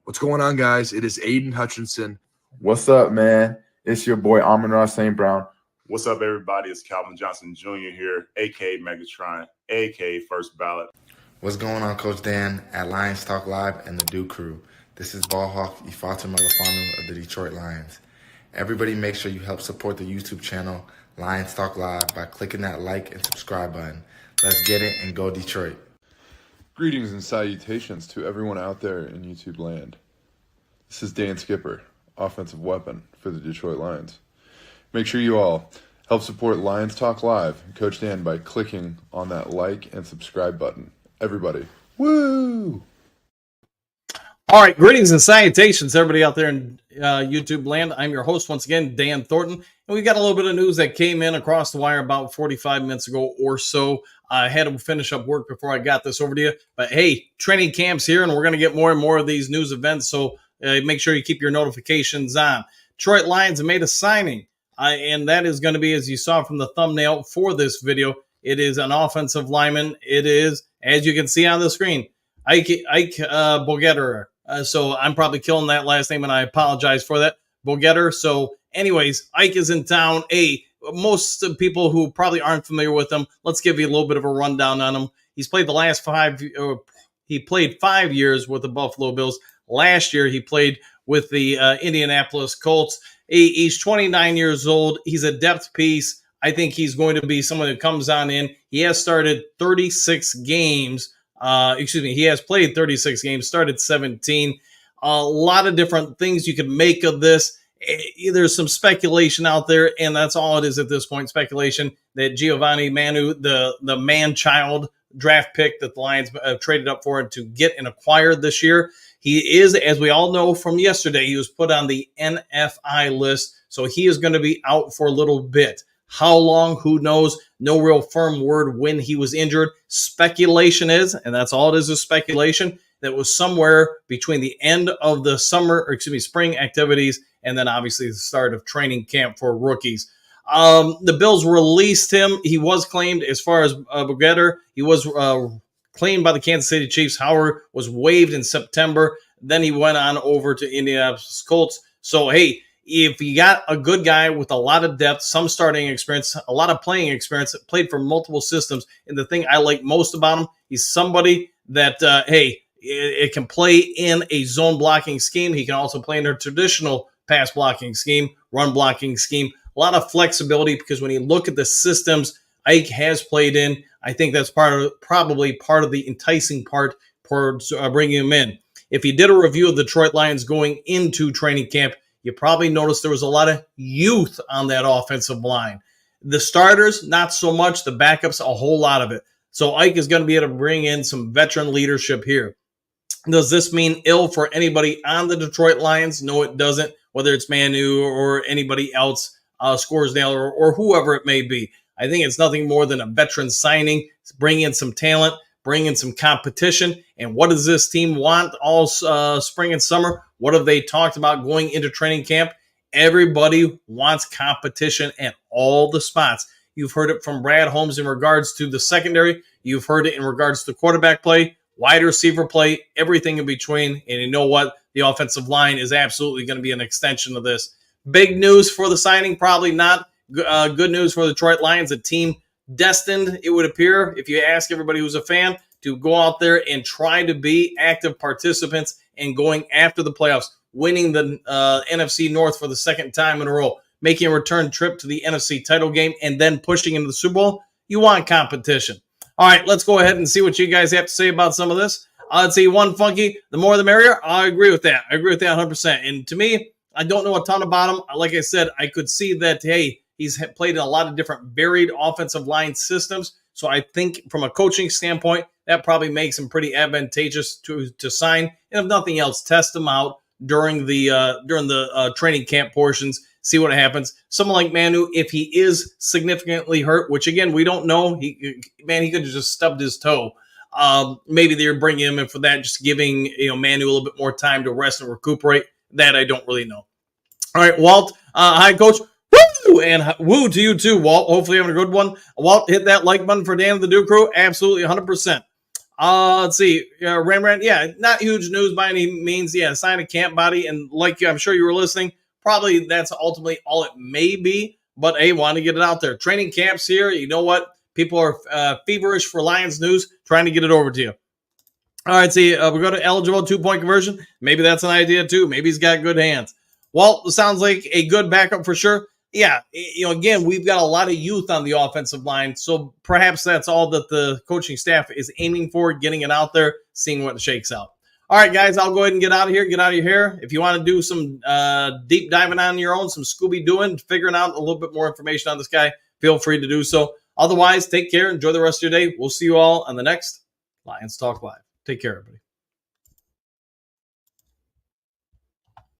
What's going on, guys? It is Aiden Hutchinson. What's up, man? It's your boy Amon-Ra St. Brown. What's up, everybody? It's Calvin Johnson Jr. here, a.k.a. Megatron, a.k.a. First Ballot. What's going on, Coach Dan at Lions Talk Live and the Duke Crew? This is Ballhawk Ifeatu Melifonwu of the Detroit Lions. Everybody make sure you help support the YouTube channel Lions Talk Live by clicking that like and subscribe button. Let's get it and go Detroit. Greetings and salutations to everyone out there in YouTube land. This is Dan Skipper, offensive weapon for the Detroit Lions. Make sure you all help support Lions Talk Live and Coach Dan by clicking on that like and subscribe button. Everybody, woo! All right, greetings and salutations, everybody out there in YouTube land. I'm your host once again, Dan Thornton, and we got a little bit of news that came in across the wire about 45 minutes ago or so. I had to finish up work before I got this over to you, but hey, training camp's here, and we're going to get more and more of these news events, so make sure you keep your notifications on. Detroit Lions have made a signing, and that is going to be, as you saw from the thumbnail for this video, it is an offensive lineman. It is, as you can see on the screen, Ike Boettger. So I'm probably killing that last name, and I apologize for that, Boettger. So anyways, Ike is in town. Most people who probably aren't familiar with him, let's give you a little bit of a rundown on him. He's played the last he played 5 years with the Buffalo Bills. Last year, he played with the Indianapolis Colts. He's 29 years old. He's a depth piece. I think he's going to be someone that comes on in. He has started 36 games. He has played 36 games, started 17. A lot of different things you could make of this. There's some speculation out there, and that's all it is at this point, speculation, that Manu, the man-child draft pick that the Lions traded up for to get and acquired this year. He is, as we all know from yesterday, he was put on the NFI list, so he is going to be out for a little bit. How long? Who knows? No real firm word when he was injured. Speculation is, and that's all it is speculation, that was somewhere between the end of the spring activities and then obviously the start of training camp for rookies. The Bills released him. He was claimed, as far as Boettger, he was claimed by the Kansas City Chiefs. Howard was waived in September. Then he went on over to Indianapolis Colts. So, hey, if you got a good guy with a lot of depth, some starting experience, a lot of playing experience, played for multiple systems, and the thing I like most about him, he's somebody that, it can play in a zone blocking scheme. He can also play in a traditional pass blocking scheme, run blocking scheme. A lot of flexibility, because when you look at the systems Ike has played in, I think that's probably part of the enticing part for bringing him in. If you did a review of the Detroit Lions going into training camp, you probably noticed there was a lot of youth on that offensive line. The starters, not so much. The backups, a whole lot of it. So Ike is going to be able to bring in some veteran leadership here. Does this mean ill for anybody on the Detroit Lions? No, it doesn't. Whether it's Manu or anybody else, Scoresdale or whoever it may be. I think it's nothing more than a veteran signing. Bring in some talent, bring in some competition. And what does this team want all spring and summer? What have they talked about going into training camp? Everybody wants competition at all the spots. You've heard it from Brad Holmes in regards to the secondary. You've heard it in regards to quarterback play, wide receiver play, everything in between. And you know what? The offensive line is absolutely going to be an extension of this. Big news for the signing, probably not good news for the Detroit Lions, a team destined, it would appear, if you ask everybody who's a fan, to go out there and try to be active participants and going after the playoffs, winning the NFC North for the second time in a row, making a return trip to the NFC title game, and then pushing into the Super Bowl. You want competition. All right, let's go ahead and see what you guys have to say about some of this. I'd say one, Funky, the more the merrier. I agree with that. I agree with that 100%. And to me, I don't know a ton about him. Like I said, I could see that, hey, he's played in a lot of different varied offensive line systems. So I think from a coaching standpoint, that probably makes him pretty advantageous to sign. And if nothing else, test him out during the training camp portions, see what happens. Someone like Manu, if he is significantly hurt, which again, we don't know, he could have just stubbed his toe. Maybe they're bringing him in for that, just giving Manu a little bit more time to rest and recuperate. That I don't really know. All right, Walt. Hi, Coach. Woo! And woo to you too, Walt. Hopefully you're having a good one. Walt, hit that like button for Dan and the Duke Crew. Absolutely 100%. Let's see. Rembrandt, yeah, not huge news by any means. Yeah, sign a camp body. And like I'm sure you were listening, probably that's ultimately all it may be. But hey, want to get it out there. Training camps here. You know what? People are feverish for Lions news, trying to get it over to you. All right, see, we go to eligible 2-point conversion. Maybe that's an idea too. Maybe he's got good hands. Well, it sounds like a good backup for sure. Yeah, again, we've got a lot of youth on the offensive line, so perhaps that's all that the coaching staff is aiming for, getting it out there, seeing what shakes out. All right, guys, I'll go ahead and get out of here, get out of your hair. If you want to do some deep diving on your own, some Scooby-Dooing, figuring out a little bit more information on this guy, feel free to do so. Otherwise, take care, enjoy the rest of your day. We'll see you all on the next Lions Talk Live. Take care, everybody.